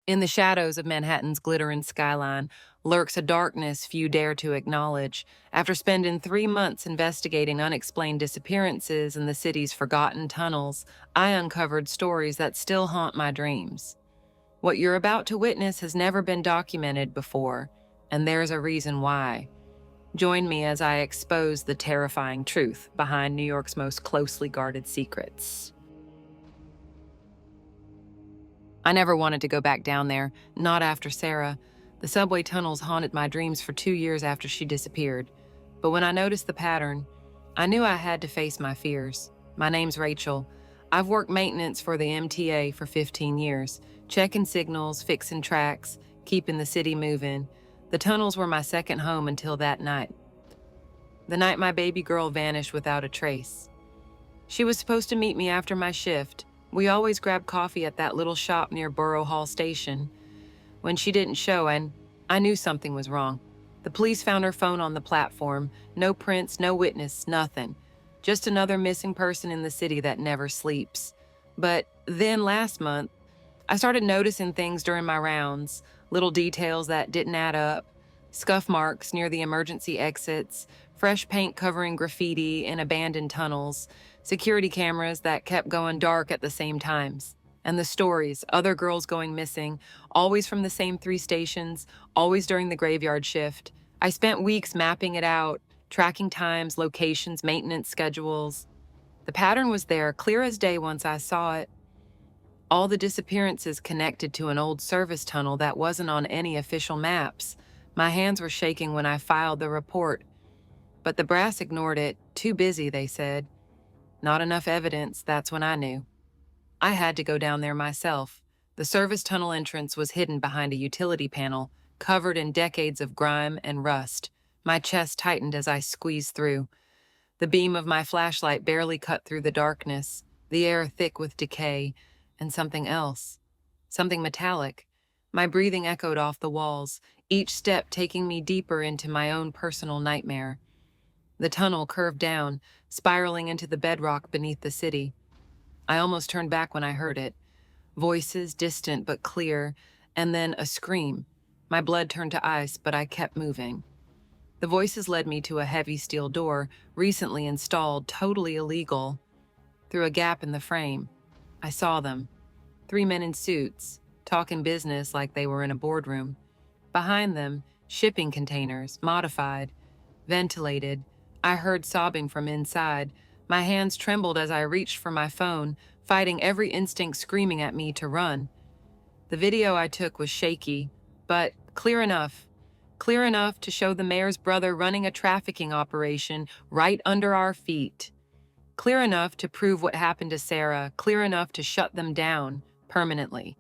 In the shadows of Manhattan's glittering skyline lurks a darkness few dare to acknowledge. After spending 3 months investigating unexplained disappearances in the city's forgotten tunnels, I uncovered stories that still haunt my dreams. What you're about to witness has never been documented before, and there's a reason why. Join me as I expose the terrifying truth behind New York's most closely guarded secrets. I never wanted to go back down there, not after Sarah. The subway tunnels haunted my dreams for 2 years after she disappeared. But when I noticed the pattern, I knew I had to face my fears. My name's Rachel. I've worked maintenance for the MTA for 15 years, checking signals, fixing tracks, keeping the city moving. The tunnels were my second home until that night. The night my baby girl vanished without a trace. She was supposed to meet me after my shift. We always grabbed coffee at that little shop near Borough Hall Station. When she didn't show, and I knew something was wrong. The police found her phone on the platform. No prints, no witness, nothing. Just another missing person in the city that never sleeps. But then last month, I started noticing things during my rounds, little details that didn't add up. Scuff marks near the emergency exits, fresh paint covering graffiti in abandoned tunnels, security cameras that kept going dark at the same times. And the stories, other girls going missing, always from the same 3 stations, always during the graveyard shift. I spent weeks mapping it out, tracking times, locations, maintenance schedules. The pattern was there, clear as day once I saw it. All the disappearances connected to an old service tunnel that wasn't on any official maps. My hands were shaking when I filed the report. But the brass ignored it. Too busy, they said. Not enough evidence, that's when I knew. I had to go down there myself. The service tunnel entrance was hidden behind a utility panel, covered in decades of grime and rust. My chest tightened as I squeezed through. The beam of my flashlight barely cut through the darkness, the air thick with decay, and something else. Something metallic. My breathing echoed off the walls, each step taking me deeper into my own personal nightmare. The tunnel curved down, spiraling into the bedrock beneath the city. I almost turned back when I heard it. Voices, distant but clear, and then a scream. My blood turned to ice, but I kept moving. The voices led me to a heavy steel door, recently installed, totally illegal. Through a gap in the frame, I saw them. 3 men in suits, talking business like they were in a boardroom. Behind them, shipping containers, modified, ventilated. I heard sobbing from inside. My hands trembled as I reached for my phone, fighting every instinct screaming at me to run. The video I took was shaky, but clear enough. Clear enough to show the mayor's brother running a trafficking operation right under our feet. Clear enough to prove what happened to Sarah, clear enough to shut them down permanently.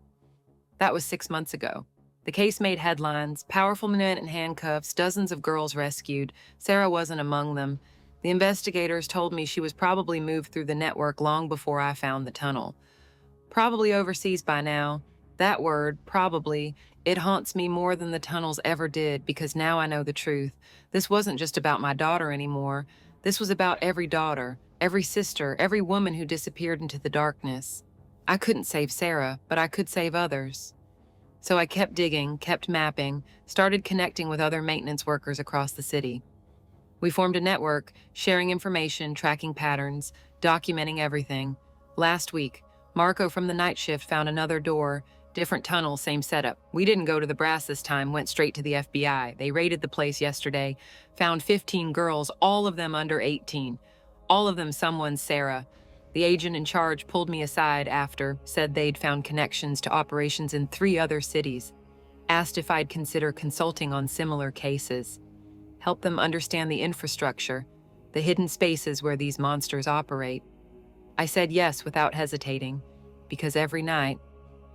That was 6 months ago. The case made headlines, powerful men in handcuffs, dozens of girls rescued. Sarah wasn't among them. The investigators told me she was probably moved through the network long before I found the tunnel. Probably overseas by now. That word, probably, it haunts me more than the tunnels ever did because now I know the truth. This wasn't just about my daughter anymore. This was about every daughter, every sister, every woman who disappeared into the darkness. I couldn't save Sarah, but I could save others. So I kept digging, kept mapping, started connecting with other maintenance workers across the city. We formed a network, sharing information, tracking patterns, documenting everything. Last week, Marco from the night shift found another door, different tunnel, same setup. We didn't go to the brass this time, went straight to the FBI. They raided the place yesterday, found 15 girls, all of them under 18. All of them someone's Sarah. The agent in charge pulled me aside after, said they'd found connections to operations in 3 other cities. Asked if I'd consider consulting on similar cases. Help them understand the infrastructure, the hidden spaces where these monsters operate. I said yes without hesitating, because every night,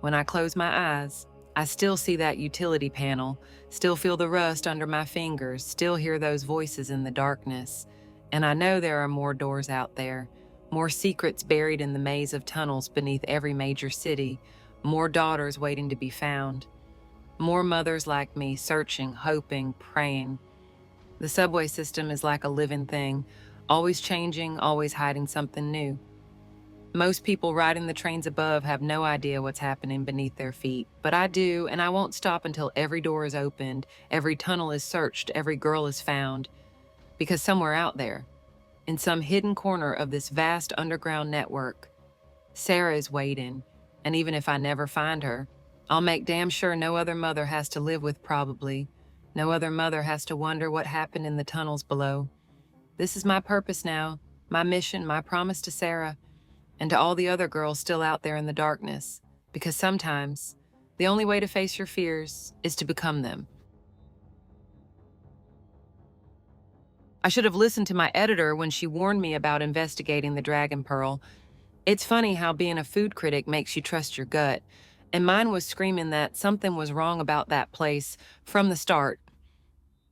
when I close my eyes, I still see that utility panel, still feel the rust under my fingers, still hear those voices in the darkness. And I know there are more doors out there, more secrets buried in the maze of tunnels beneath every major city, more daughters waiting to be found, more mothers like me searching, hoping, praying. The subway system is like a living thing, always changing, always hiding something new. Most people riding the trains above have no idea what's happening beneath their feet, but I do, and I won't stop until every door is opened, every tunnel is searched, every girl is found. Because somewhere out there, in some hidden corner of this vast underground network, Sarah is waiting, and even if I never find her, I'll make damn sure no other mother has to live with probably. No other mother has to wonder what happened in the tunnels below. This is my purpose now, my mission, my promise to Sarah, and to all the other girls still out there in the darkness, because sometimes the only way to face your fears is to become them. I should have listened to my editor when she warned me about investigating the Dragon Pearl. It's funny how being a food critic makes you trust your gut, and mine was screaming that something was wrong about that place from the start.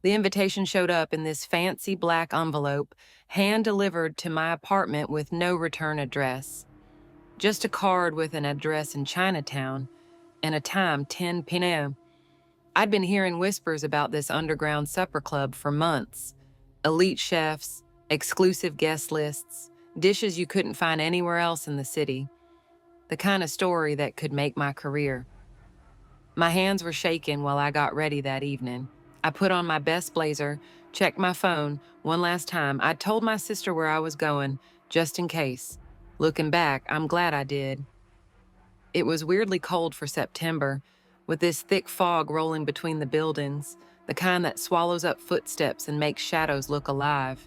The invitation showed up in this fancy black envelope, hand-delivered to my apartment with no return address. Just a card with an address in Chinatown and a time 10 p.m. I'd been hearing whispers about this underground supper club for months. Elite chefs, exclusive guest lists, dishes you couldn't find anywhere else in the city. The kind of story that could make my career. My hands were shaking while I got ready that evening. I put on my best blazer, checked my phone one last time. I told my sister where I was going, just in case. Looking back, I'm glad I did. It was weirdly cold for September, with this thick fog rolling between the buildings, the kind that swallows up footsteps and makes shadows look alive.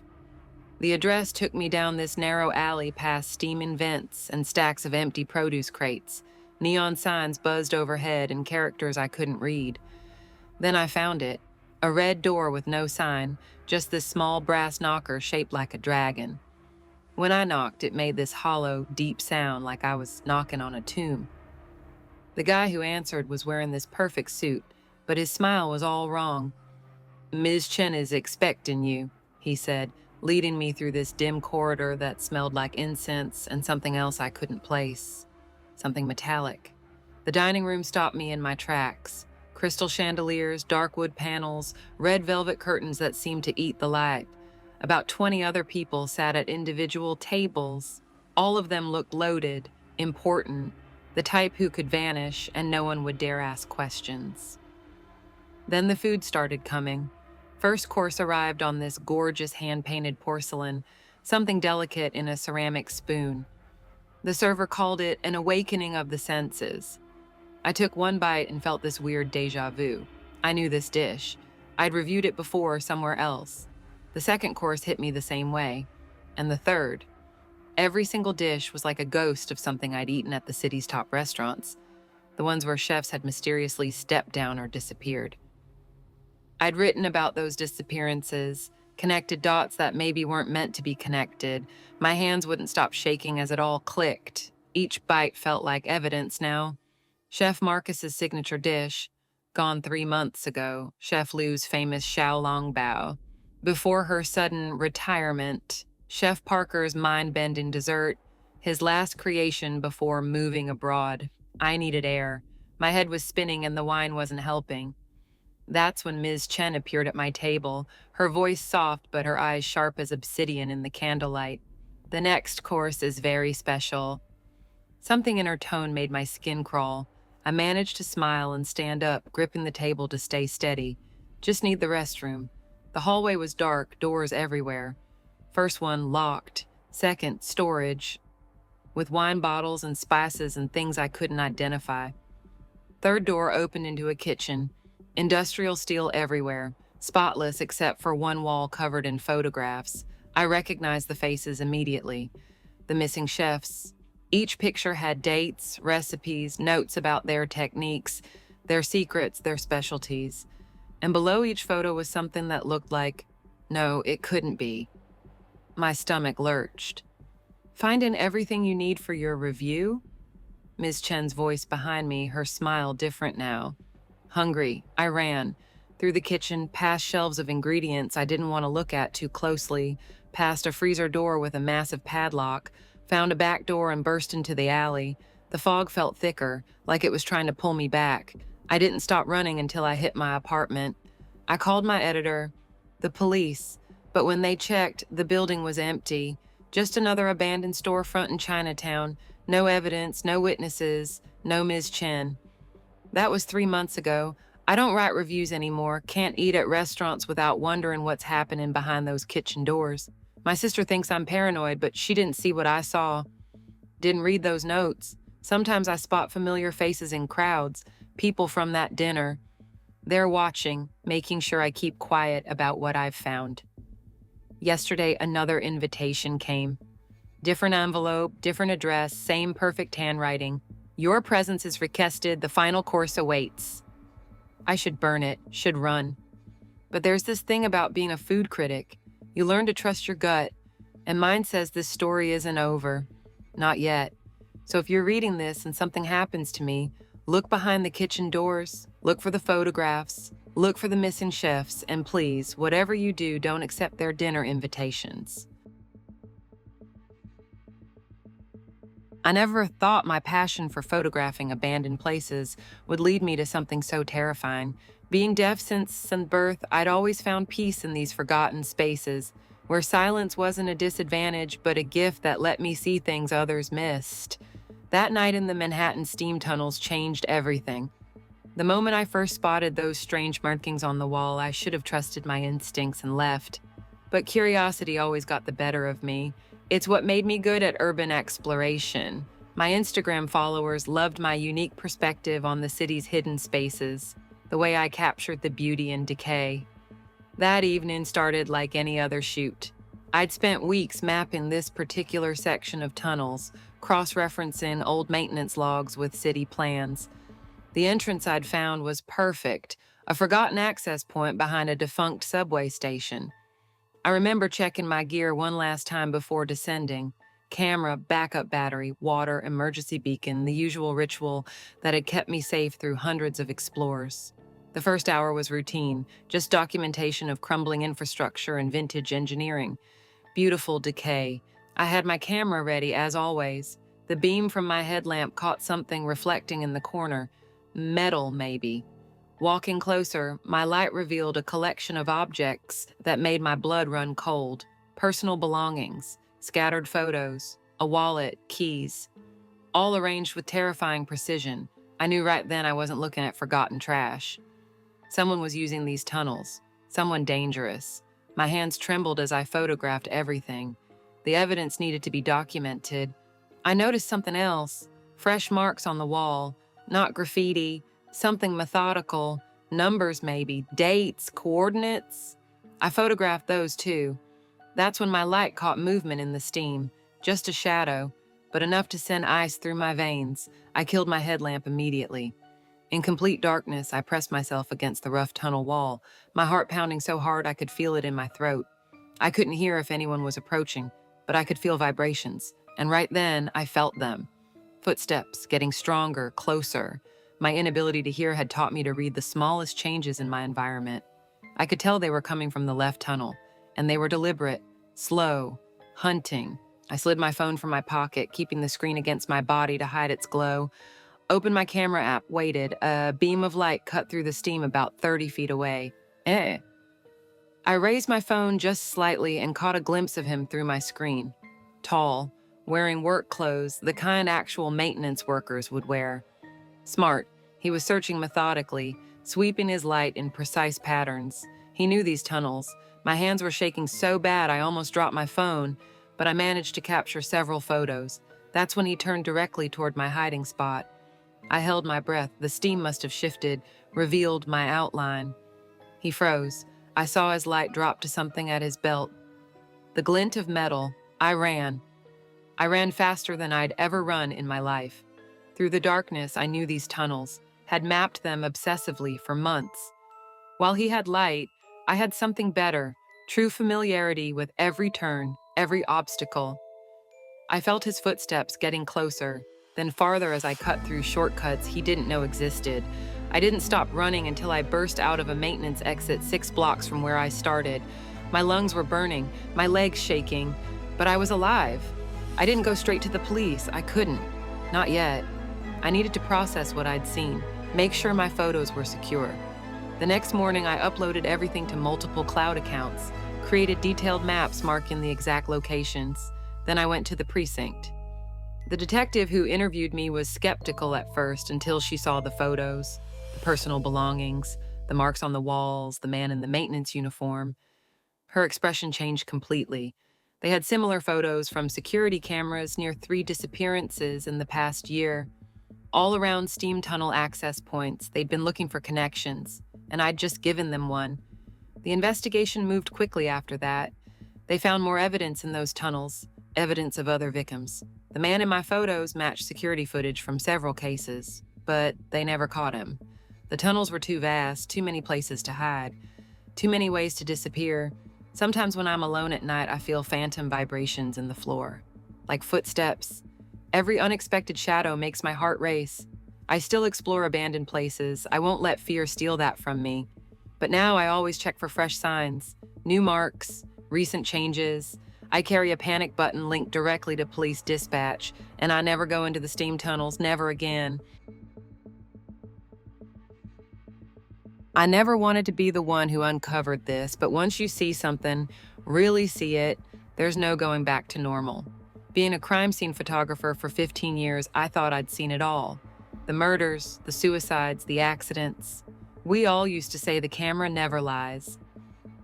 The address took me down this narrow alley past steaming vents and stacks of empty produce crates. Neon signs buzzed overhead and characters I couldn't read. Then I found it. A red door with no sign, just this small brass knocker shaped like a dragon. When I knocked, it made this hollow, deep sound like I was knocking on a tomb. The guy who answered was wearing this perfect suit, but his smile was all wrong. "Ms. Chen is expecting you," he said, leading me through this dim corridor that smelled like incense and something else I couldn't place. Something metallic. The dining room stopped me in my tracks. Crystal chandeliers, dark wood panels, red velvet curtains that seemed to eat the light. About 20 other people sat at individual tables. All of them looked loaded, important, the type who could vanish and no one would dare ask questions. Then the food started coming. First course arrived on this gorgeous hand-painted porcelain, something delicate in a ceramic spoon. The server called it an awakening of the senses. I took one bite and felt this weird déjà vu. I knew this dish. I'd reviewed it before somewhere else. The second course hit me the same way. And the third. Every single dish was like a ghost of something I'd eaten at the city's top restaurants, the ones where chefs had mysteriously stepped down or disappeared. I'd written about those disappearances, connected dots that maybe weren't meant to be connected. My hands wouldn't stop shaking as it all clicked. Each bite felt like evidence now. Chef Marcus's signature dish, gone 3 months ago, Chef Lu's famous Xiaolong Bao. Before her sudden retirement, Chef Parker's mind-bending dessert, his last creation before moving abroad. I needed air. My head was spinning and the wine wasn't helping. That's when Ms. Chen appeared at my table, her voice soft but her eyes sharp as obsidian in the candlelight. "The next course is very special." Something in her tone made my skin crawl. I managed to smile and stand up, gripping the table to stay steady. Just need the restroom. The hallway was dark, doors everywhere. First one locked. Second, storage, with wine bottles and spices and things I couldn't identify. Third door opened into a kitchen. Industrial steel everywhere, spotless except for one wall covered in photographs. I recognized the faces immediately. The missing chefs. Each picture had dates, recipes, notes about their techniques, their secrets, their specialties. And below each photo was something that looked like, no, it couldn't be. My stomach lurched. "Finding everything you need for your review?" Ms. Chen's voice behind me, her smile different now. Hungry, I ran. Through the kitchen, past shelves of ingredients I didn't want to look at too closely, past a freezer door with a massive padlock, found a back door and burst into the alley. The fog felt thicker, like it was trying to pull me back. I didn't stop running until I hit my apartment. I called my editor, the police, but when they checked, the building was empty. Just another abandoned storefront in Chinatown, No evidence, no witnesses, no Ms. Chen. That was 3 months ago. I don't write reviews anymore, can't eat at restaurants without wondering what's happening behind those kitchen doors. My sister thinks I'm paranoid, but she didn't see what I saw. Didn't read those notes. Sometimes I spot familiar faces in crowds, people from that dinner. They're watching, making sure I keep quiet about what I've found. Yesterday, another invitation came. Different envelope, different address, same perfect handwriting. Your presence is requested, the final course awaits. I should burn it, should run. But there's this thing about being a food critic. You learn to trust your gut, and mine says this story isn't over. Not yet. So if you're reading this and something happens to me, look behind the kitchen doors, look for the photographs, look for the missing chefs, and please, whatever you do, don't accept their dinner invitations. I never thought my passion for photographing abandoned places would lead me to something so terrifying. Being deaf since birth, I'd always found peace in these forgotten spaces, where silence wasn't a disadvantage but a gift that let me see things others missed. That night in the Manhattan steam tunnels changed everything. The moment I first spotted those strange markings on the wall, I should have trusted my instincts and left. But curiosity always got the better of me. It's what made me good at urban exploration. My Instagram followers loved my unique perspective on the city's hidden spaces, the way I captured the beauty and decay. That evening started like any other shoot. I'd spent weeks mapping this particular section of tunnels, cross-referencing old maintenance logs with city plans. The entrance I'd found was perfect, a forgotten access point behind a defunct subway station. I remember checking my gear one last time before descending. Camera, backup battery, water, emergency beacon, the usual ritual that had kept me safe through hundreds of explores. The first hour was routine, just documentation of crumbling infrastructure and vintage engineering. Beautiful decay. I had my camera ready, as always. The beam from my headlamp caught something reflecting in the corner. Metal, maybe. Walking closer, my light revealed a collection of objects that made my blood run cold. Personal belongings, scattered photos, a wallet, keys. All arranged with terrifying precision. I knew right then I wasn't looking at forgotten trash. Someone was using these tunnels. Someone dangerous. My hands trembled as I photographed everything. The evidence needed to be documented. I noticed something else. Fresh marks on the wall. Not graffiti. Something methodical, numbers maybe, dates, coordinates. I photographed those too. That's when my light caught movement in the steam, just a shadow, but enough to send ice through my veins. I killed my headlamp immediately. In complete darkness, I pressed myself against the rough tunnel wall, my heart pounding so hard I could feel it in my throat. I couldn't hear if anyone was approaching, but I could feel vibrations, and right then I felt them. Footsteps getting stronger, closer. My inability to hear had taught me to read the smallest changes in my environment. I could tell they were coming from the left tunnel, and they were deliberate, slow, hunting. I slid my phone from my pocket, keeping the screen against my body to hide its glow. Opened my camera app, waited. A beam of light cut through the steam about 30 feet away. I raised my phone just slightly and caught a glimpse of him through my screen. Tall, wearing work clothes, the kind actual maintenance workers would wear. Smart. He was searching methodically, sweeping his light in precise patterns. He knew these tunnels. My hands were shaking so bad I almost dropped my phone, but I managed to capture several photos. That's when he turned directly toward my hiding spot. I held my breath. The steam must have shifted, revealed my outline. He froze. I saw his light drop to something at his belt. The glint of metal. I ran. I ran faster than I'd ever run in my life. Through the darkness, I knew these tunnels, had mapped them obsessively for months. While he had light, I had something better, true familiarity with every turn, every obstacle. I felt his footsteps getting closer, then farther as I cut through shortcuts he didn't know existed. I didn't stop running until I burst out of a maintenance exit 6 blocks from where I started. My lungs were burning, my legs shaking, but I was alive. I didn't go straight to the police. I couldn't. Not yet. I needed to process what I'd seen, make sure my photos were secure. The next morning, I uploaded everything to multiple cloud accounts, created detailed maps marking the exact locations. Then I went to the precinct. The detective who interviewed me was skeptical at first until she saw the photos, the personal belongings, the marks on the walls, the man in the maintenance uniform. Her expression changed completely. They had similar photos from security cameras near 3 disappearances in the past year. All around steam tunnel access points, they'd been looking for connections, and I'd just given them one. The investigation moved quickly after that. They found more evidence in those tunnels, evidence of other victims. The man in my photos matched security footage from several cases, but they never caught him. The tunnels were too vast, too many places to hide, too many ways to disappear. Sometimes when I'm alone at night, I feel phantom vibrations in the floor, like footsteps. Every unexpected shadow makes my heart race. I still explore abandoned places. I won't let fear steal that from me. But now I always check for fresh signs, new marks, recent changes. I carry a panic button linked directly to police dispatch, and I never go into the steam tunnels, never again. I never wanted to be the one who uncovered this, but once you see something, really see it, there's no going back to normal. Being a crime scene photographer for 15 years, I thought I'd seen it all. The murders, the suicides, the accidents. We all used to say the camera never lies.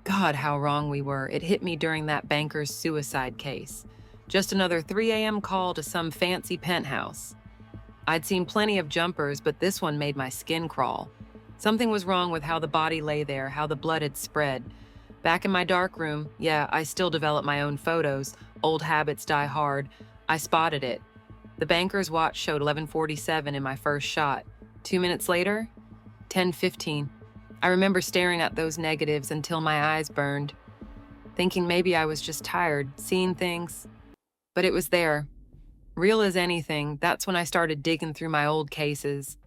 God, how wrong we were. It hit me during that banker's suicide case. Just another 3 a.m. call to some fancy penthouse. I'd seen plenty of jumpers, but this one made my skin crawl. Something was wrong with how the body lay there, how the blood had spread. Back in my darkroom, yeah, I still develop my own photos. Old habits die hard. I spotted it. The banker's watch showed 11:47 in my first shot. 2 minutes later, 10:15. I remember staring at those negatives until my eyes burned, thinking maybe I was just tired, seeing things. But it was there. Real as anything, that's when I started digging through my old cases.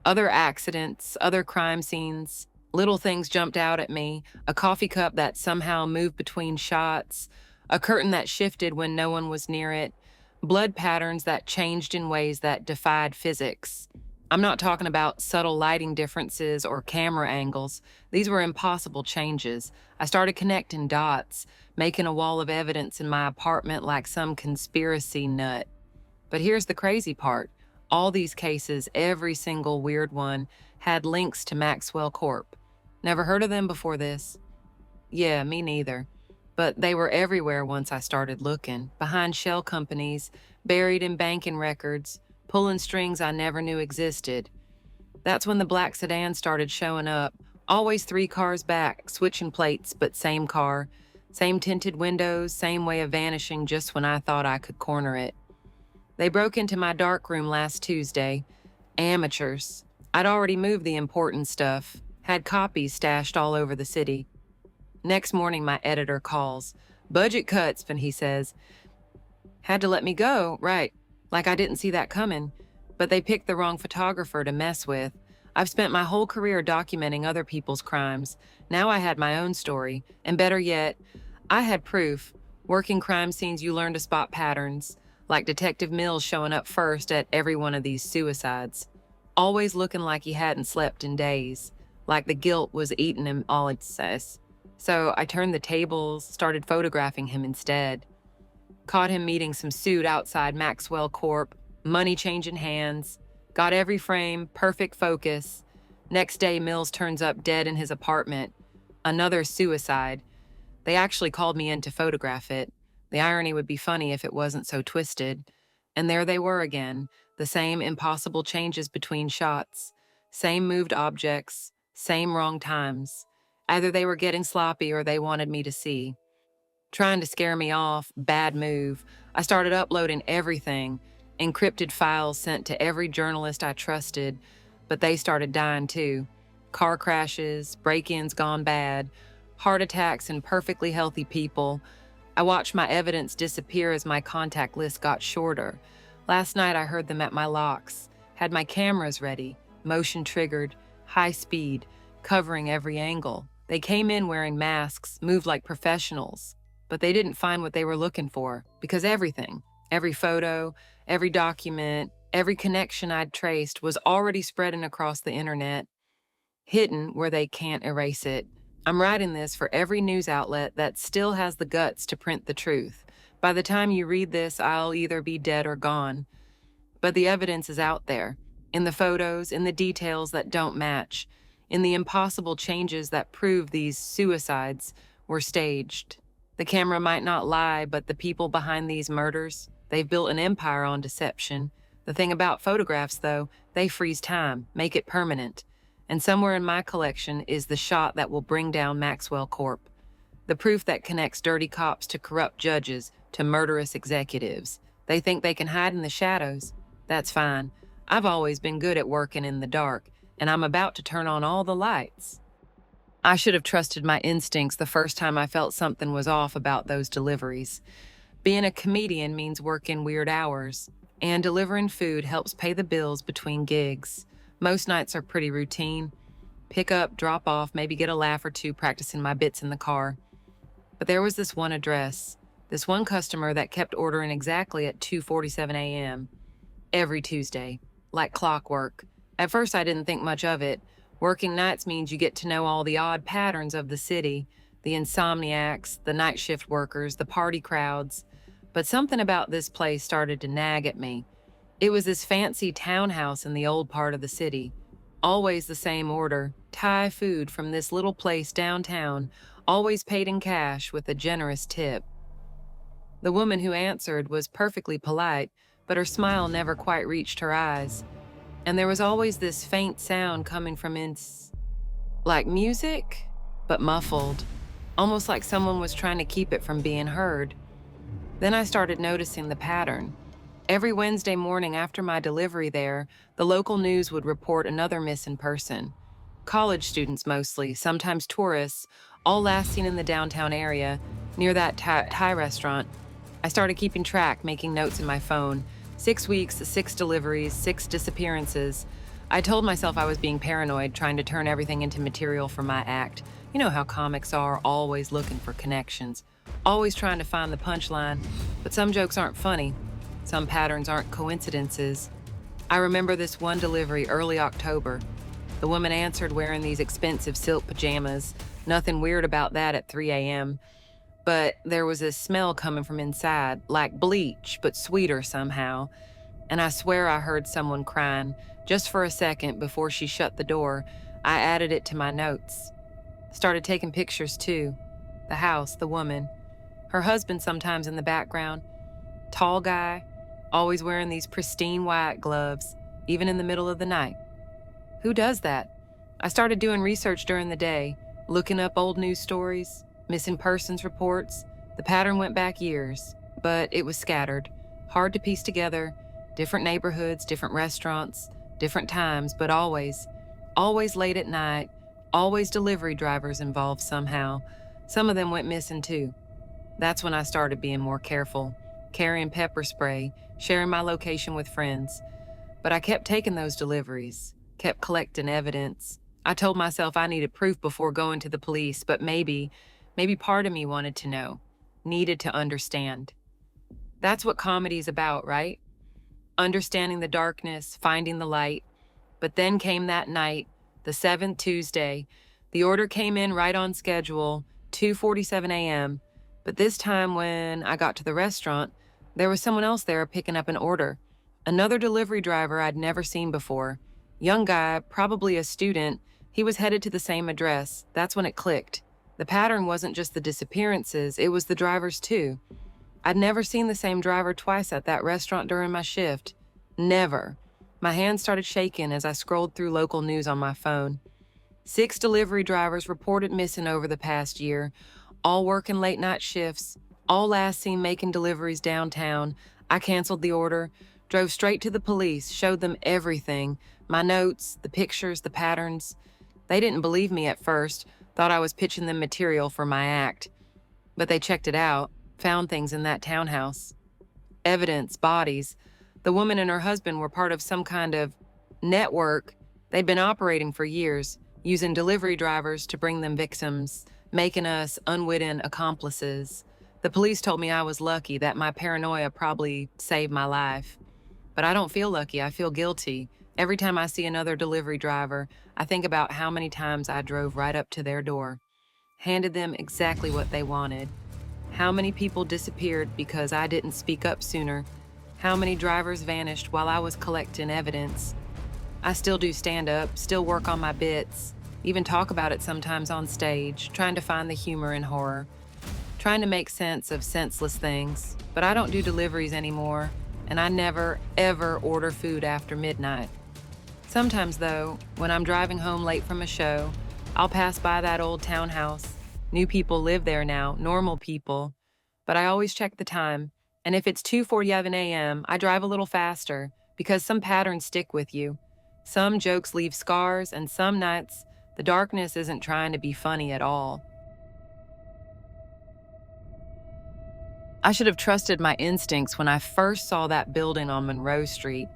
Other accidents, other crime scenes. Little things jumped out at me. A coffee cup that somehow moved between shots. A curtain that shifted when no one was near it. Blood patterns that changed in ways that defied physics. I'm not talking about subtle lighting differences or camera angles. These were impossible changes. I started connecting dots, making a wall of evidence in my apartment like some conspiracy nut. But here's the crazy part. All these cases, every single weird one, had links to Maxwell Corp. Never heard of them before this. Yeah, me neither. But they were everywhere once I started looking, behind shell companies, buried in banking records, pulling strings I never knew existed. That's when the black sedan started showing up, always 3 cars back, switching plates, but same car, same tinted windows, same way of vanishing just when I thought I could corner it. They broke into my darkroom last Tuesday. Amateurs. I'd already moved the important stuff, had copies stashed all over the city. Next morning, my editor calls. Budget cuts, and he says, had to let me go, right, like I didn't see that coming. But they picked the wrong photographer to mess with. I've spent my whole career documenting other people's crimes. Now I had my own story, and better yet, I had proof. Working crime scenes, you learn to spot patterns, like Detective Mills showing up first at every one of these suicides. Always looking like he hadn't slept in days, like the guilt was eating him all its says. So I turned the tables, started photographing him instead. Caught him meeting some suit outside Maxwell Corp, money changing hands, got every frame, perfect focus. Next day, Mills turns up dead in his apartment. Another suicide. They actually called me in to photograph it. The irony would be funny if it wasn't so twisted. And there they were again, the same impossible changes between shots, same moved objects, same wrong times. Either they were getting sloppy or they wanted me to see. Trying to scare me off, bad move. I started uploading everything, encrypted files sent to every journalist I trusted, but they started dying too. Car crashes, break-ins gone bad, heart attacks in perfectly healthy people. I watched my evidence disappear as my contact list got shorter. Last night I heard them at my locks, had my cameras ready, motion triggered, high speed, covering every angle. They came in wearing masks, moved like professionals, but they didn't find what they were looking for, because everything, every photo, every document, every connection I'd traced was already spreading across the internet, hidden where they can't erase it. I'm writing this for every news outlet that still has the guts to print the truth. By the time you read this, I'll either be dead or gone. But the evidence is out there, in the photos, in the details that don't match, in the impossible changes that prove these suicides were staged. The camera might not lie, but the people behind these murders, they've built an empire on deception. The thing about photographs, though, they freeze time, make it permanent. And somewhere in my collection is the shot that will bring down Maxwell Corp. The proof that connects dirty cops to corrupt judges to murderous executives. They think they can hide in the shadows. That's fine. I've always been good at working in the dark, and I'm about to turn on all the lights. I should have trusted my instincts the first time I felt something was off about those deliveries. Being a comedian means working weird hours, and delivering food helps pay the bills between gigs. Most nights are pretty routine. Pick up, drop off, maybe get a laugh or two practicing my bits in the car. But there was this one address, this one customer that kept ordering exactly at 2:47 a.m. every Tuesday, like clockwork. At first I didn't think much of it. Working nights means you get to know all the odd patterns of the city, the insomniacs, the night shift workers, the party crowds. But something about this place started to nag at me. It was this fancy townhouse in the old part of the city. Always the same order, Thai food from this little place downtown, always paid in cash with a generous tip. The woman who answered was perfectly polite, but her smile never quite reached her eyes. And there was always this faint sound coming from like music, but muffled, almost like someone was trying to keep it from being heard. Then I started noticing the pattern. Every Wednesday morning after my delivery there, the local news would report another missing person. College students mostly, sometimes tourists, all last seen in the downtown area, near that Thai restaurant. I started keeping track, making notes in my phone. 6 weeks, 6 deliveries, 6 disappearances. I told myself I was being paranoid, trying to turn everything into material for my act. You know how comics are, always looking for connections, always trying to find the punchline. But some jokes aren't funny. Some patterns aren't coincidences. I remember this one delivery early October. The woman answered wearing these expensive silk pajamas. Nothing weird about that at 3 a.m. But there was a smell coming from inside, like bleach, but sweeter somehow. And I swear I heard someone crying. Just for a second before she shut the door, I added it to my notes. Started taking pictures too. The house, the woman. Her husband sometimes in the background. Tall guy, always wearing these pristine white gloves, even in the middle of the night. Who does that? I started doing research during the day, looking up old news stories, missing persons reports. The pattern went back years, but it was scattered, hard to piece together, different neighborhoods, different restaurants, different times, but always late at night, always delivery drivers involved somehow. Some of them went missing too. That's when I started being more careful, carrying pepper spray, sharing my location with friends. But I kept taking those deliveries, kept collecting evidence. I told myself I needed proof before going to the police, but maybe part of me wanted to know, needed to understand. That's what comedy's about, right? Understanding the darkness, finding the light. But then came that night, the 7th Tuesday. The order came in right on schedule, 2:47 a.m. But this time when I got to the restaurant, there was someone else there picking up an order. Another delivery driver I'd never seen before. Young guy, probably a student. He was headed to the same address. That's when it clicked. The pattern wasn't just the disappearances, it was the drivers too. I'd never seen the same driver twice at that restaurant during my shift. Never. My hands started shaking as I scrolled through local news on my phone. 6 delivery drivers reported missing over the past year, all working late night shifts, all last seen making deliveries downtown. I canceled the order, drove straight to the police, showed them everything, my notes, the pictures, the patterns. They didn't believe me at first, thought I was pitching them material for my act. But they checked it out, found things in that townhouse. Evidence, bodies. The woman and her husband were part of some kind of network. They'd been operating for years, using delivery drivers to bring them victims, making us unwitting accomplices. The police told me I was lucky, that my paranoia probably saved my life. But I don't feel lucky, I feel guilty. Every time I see another delivery driver, I think about how many times I drove right up to their door, handed them exactly what they wanted. How many people disappeared because I didn't speak up sooner? How many drivers vanished while I was collecting evidence? I still do stand-up, still work on my bits, even talk about it sometimes on stage, trying to find the humor in horror, trying to make sense of senseless things. But I don't do deliveries anymore, and I never, ever order food after midnight. Sometimes, though, when I'm driving home late from a show, I'll pass by that old townhouse. New people live there now, normal people. But I always check the time, and if it's 2:47 a.m., I drive a little faster, because some patterns stick with you. Some jokes leave scars, and some nights, the darkness isn't trying to be funny at all. I should have trusted my instincts when I first saw that building on Monroe Street.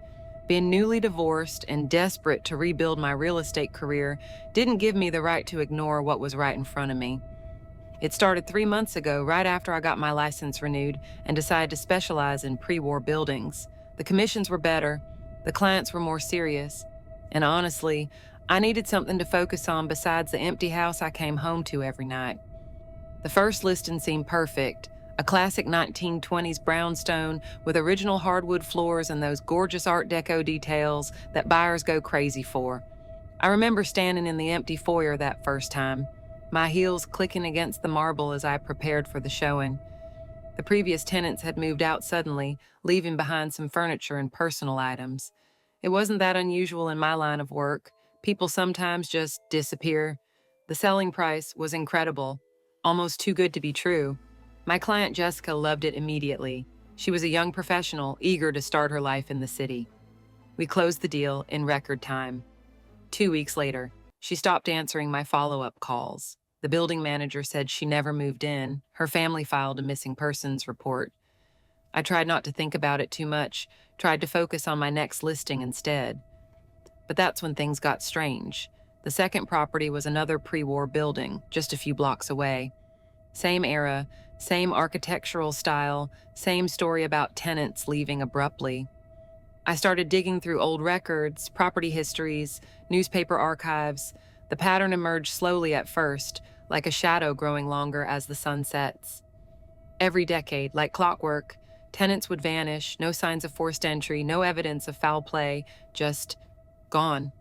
Being newly divorced and desperate to rebuild my real estate career didn't give me the right to ignore what was right in front of me. It started 3 months ago, right after I got my license renewed and decided to specialize in pre-war buildings. The commissions were better, the clients were more serious, and honestly, I needed something to focus on besides the empty house I came home to every night. The first listing seemed perfect. A classic 1920s brownstone with original hardwood floors and those gorgeous Art Deco details that buyers go crazy for. I remember standing in the empty foyer that first time, my heels clicking against the marble as I prepared for the showing. The previous tenants had moved out suddenly, leaving behind some furniture and personal items. It wasn't that unusual in my line of work. People sometimes just disappear. The selling price was incredible, almost too good to be true. My client Jessica loved it immediately. She was a young professional, eager to start her life in the city. We closed the deal in record time. 2 weeks later, she stopped answering my follow-up calls. The building manager said she never moved in. Her family filed a missing persons report. I tried not to think about it too much, tried to focus on my next listing instead. But that's when things got strange. The second property was another pre-war building, just a few blocks away. Same era, same architectural style, same story about tenants leaving abruptly. I started digging through old records, property histories, newspaper archives. The pattern emerged slowly at first, like a shadow growing longer as the sun sets. Every decade, like clockwork, tenants would vanish, no signs of forced entry, no evidence of foul play, just gone.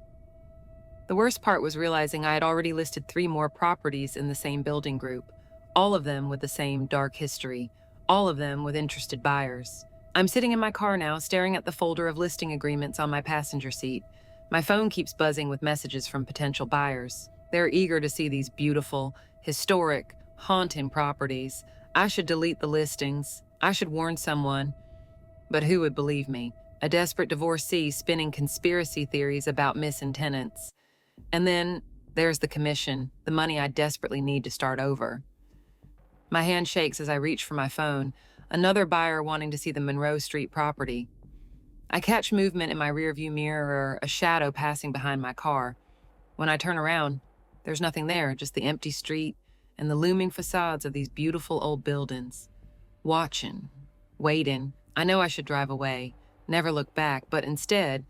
The worst part was realizing I had already listed 3 more properties in the same building group, all of them with the same dark history, all of them with interested buyers. I'm sitting in my car now, staring at the folder of listing agreements on my passenger seat. My phone keeps buzzing with messages from potential buyers. They're eager to see these beautiful, historic, haunting properties. I should delete the listings. I should warn someone. But who would believe me? A desperate divorcee spinning conspiracy theories about missing tenants. And then there's the commission, the money I desperately need to start over. My hand shakes as I reach for my phone, another buyer wanting to see the Monroe Street property. I catch movement in my rearview mirror, a shadow passing behind my car. When I turn around, there's nothing there, just the empty street and the looming facades of these beautiful old buildings. Watching, waiting. I know I should drive away, never look back, but instead,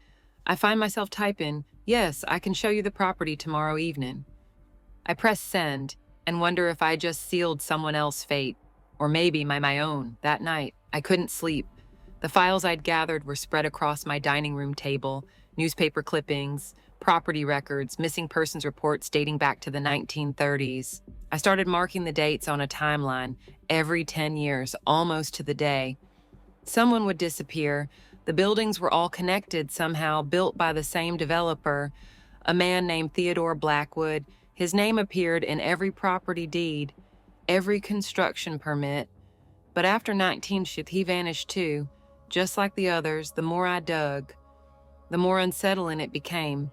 I find myself typing, "Yes, I can show you the property tomorrow evening." I press send and wonder if I just sealed someone else's fate, or maybe my own. That night, I couldn't sleep. The files I'd gathered were spread across my dining room table, newspaper clippings, property records, missing persons reports dating back to the 1930s. I started marking the dates on a timeline, every 10 years, almost to the day. Someone would disappear. The buildings were all connected somehow, built by the same developer, a man named Theodore Blackwood. His name appeared in every property deed, every construction permit. But after 19th, he vanished too. Just like the others, the more I dug, the more unsettling it became.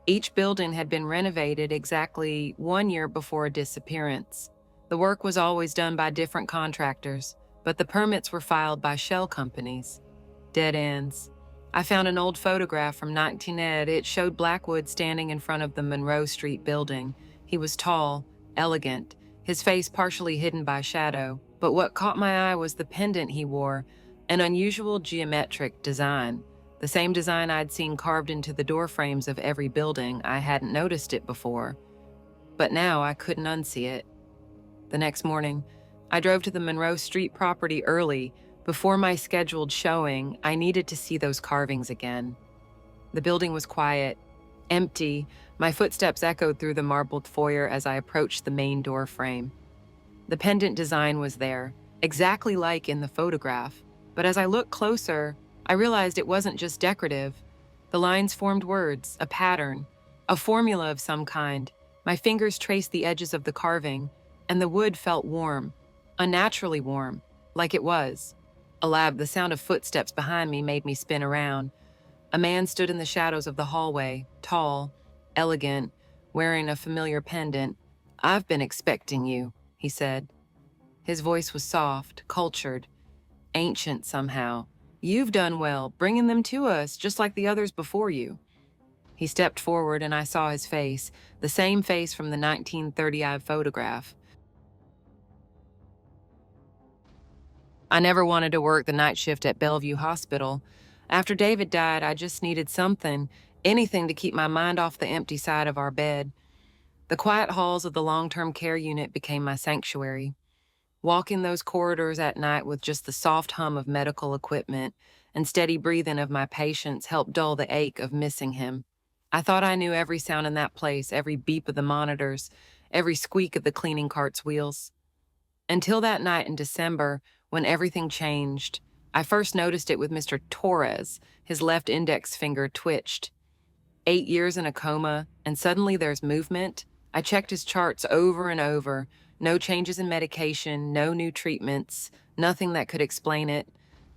Each building had been renovated exactly 1 year before a disappearance. The work was always done by different contractors, but the permits were filed by shell companies. Dead ends. I found an old photograph from 19ed. It showed Blackwood standing in front of the Monroe Street building. He was tall, elegant, his face partially hidden by shadow. But what caught my eye was the pendant he wore, an unusual geometric design. The same design I'd seen carved into the door frames of every building. I hadn't noticed it before. But now I couldn't unsee it. The next morning, I drove to the Monroe Street property early, Before my scheduled showing, I needed to see those carvings again. The building was quiet, empty. My footsteps echoed through the marbled foyer as I approached the main door frame. The pendant design was there, exactly like in the photograph, but as I looked closer, I realized it wasn't just decorative. The lines formed words, a pattern, a formula of some kind. My fingers traced the edges of the carving, and the wood felt warm, unnaturally warm, like it was. The sound of footsteps behind me made me spin around. A man stood in the shadows of the hallway, tall, elegant, wearing a familiar pendant. "I've been expecting you," he said. His voice was soft, cultured, ancient somehow. "You've done well, bringing them to us, just like the others before you." He stepped forward and I saw his face, the same face from the 1930 photograph. I never wanted to work the night shift at Bellevue Hospital. After David died, I just needed something, anything to keep my mind off the empty side of our bed. The quiet halls of the long-term care unit became my sanctuary. Walking those corridors at night with just the soft hum of medical equipment and steady breathing of my patients helped dull the ache of missing him. I thought I knew every sound in that place, every beep of the monitors, every squeak of the cleaning cart's wheels. Until that night in December, when everything changed. I first noticed it with Mr. Torres. His left index finger twitched. 8 years in a coma, and suddenly there's movement. I checked his charts over and over. No changes in medication, no new treatments, nothing that could explain it.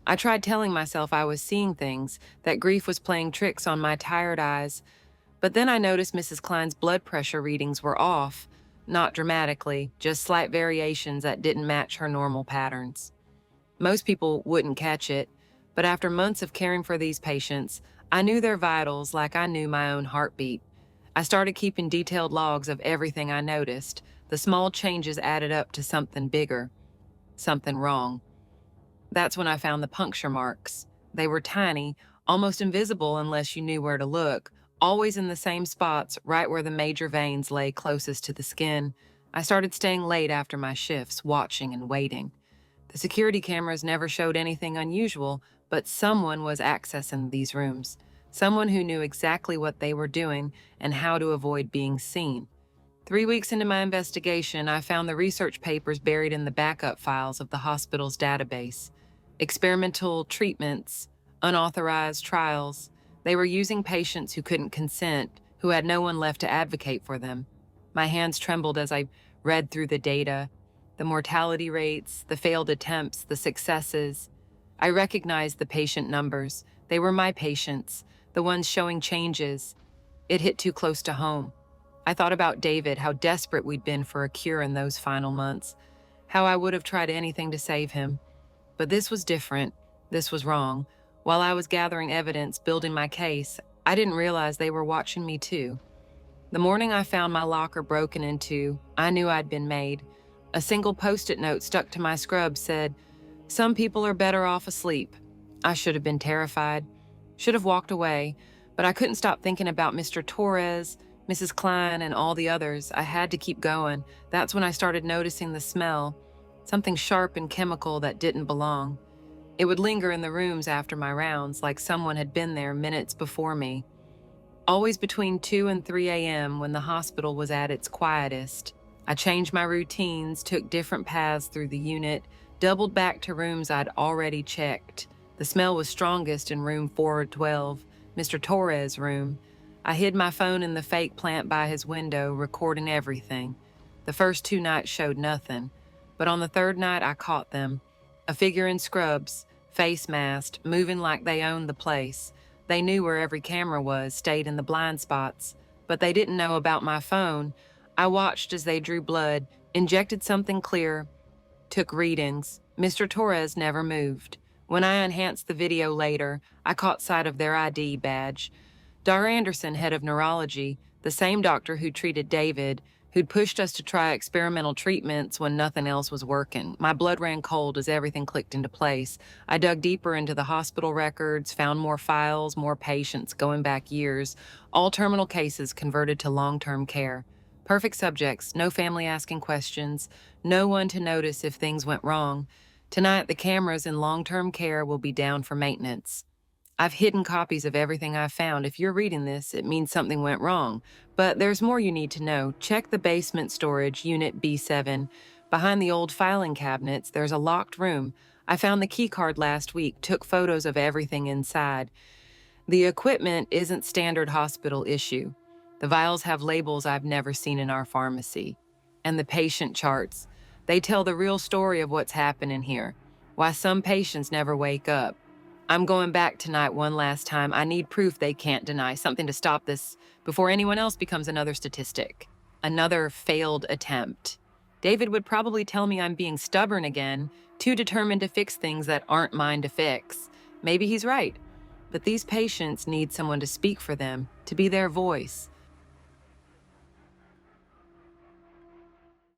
I tried telling myself I was seeing things, that grief was playing tricks on my tired eyes. But then I noticed Mrs. Klein's blood pressure readings were off. Not dramatically, just slight variations that didn't match her normal patterns. Most people wouldn't catch it, but after months of caring for these patients, I knew their vitals like I knew my own heartbeat. I started keeping detailed logs of everything I noticed. The small changes added up to something bigger, something wrong. That's when I found the puncture marks. They were tiny, almost invisible unless you knew where to look, always in the same spots, right where the major veins lay closest to the skin. I started staying late after my shifts, watching and waiting. The security cameras never showed anything unusual, but someone was accessing these rooms. Someone who knew exactly what they were doing and how to avoid being seen. 3 weeks into my investigation, I found the research papers buried in the backup files of the hospital's database. Experimental treatments, unauthorized trials. They were using patients who couldn't consent, who had no one left to advocate for them. My hands trembled as I read through the data, the mortality rates, the failed attempts, the successes. I recognized the patient numbers. They were my patients, the ones showing changes. It hit too close to home. I thought about David, how desperate we'd been for a cure in those final months, how I would have tried anything to save him. But this was different. This was wrong. While I was gathering evidence, building my case, I didn't realize they were watching me too. The morning I found my locker broken into, I knew I'd been made. A single Post-it note stuck to my scrub said, "Some people are better off asleep." I should have been terrified, should have walked away, but I couldn't stop thinking about Mr. Torres, Mrs. Klein, and all the others. I had to keep going. That's when I started noticing the smell, something sharp and chemical that didn't belong. It would linger in the rooms after my rounds, like someone had been there minutes before me. Always between 2 and 3 a.m. when the hospital was at its quietest. I changed my routines, took different paths through the unit, doubled back to rooms I'd already checked. The smell was strongest in room 412, Mr. Torres' room. I hid my phone in the fake plant by his window, recording everything. The first 2 nights showed nothing, but on the 3rd night I caught them. A figure in scrubs, face masked, moving like they owned the place. They knew where every camera was, stayed in the blind spots, but they didn't know about my phone. I watched as they drew blood, injected something clear, took readings. Mr. Torres never moved. When I enhanced the video later, I caught sight of their ID badge. Dr. Anderson, head of neurology, the same doctor who treated David, who'd pushed us to try experimental treatments when nothing else was working. My blood ran cold as everything clicked into place. I dug deeper into the hospital records, found more files, more patients going back years, all terminal cases converted to long-term care. Perfect subjects, no family asking questions, no one to notice if things went wrong. Tonight, the cameras in long-term care will be down for maintenance. I've hidden copies of everything I've found. If you're reading this, it means something went wrong. But there's more you need to know. Check the basement storage, Unit B7. Behind the old filing cabinets, there's a locked room. I found the key card last week, took photos of everything inside. The equipment isn't standard hospital issue. The vials have labels I've never seen in our pharmacy. And the patient charts. They tell the real story of what's happening here. Why some patients never wake up. I'm going back tonight one last time. I need proof they can't deny, something to stop this before anyone else becomes another statistic. Another failed attempt. David would probably tell me I'm being stubborn again, too determined to fix things that aren't mine to fix. Maybe he's right. But these patients need someone to speak for them, to be their voice.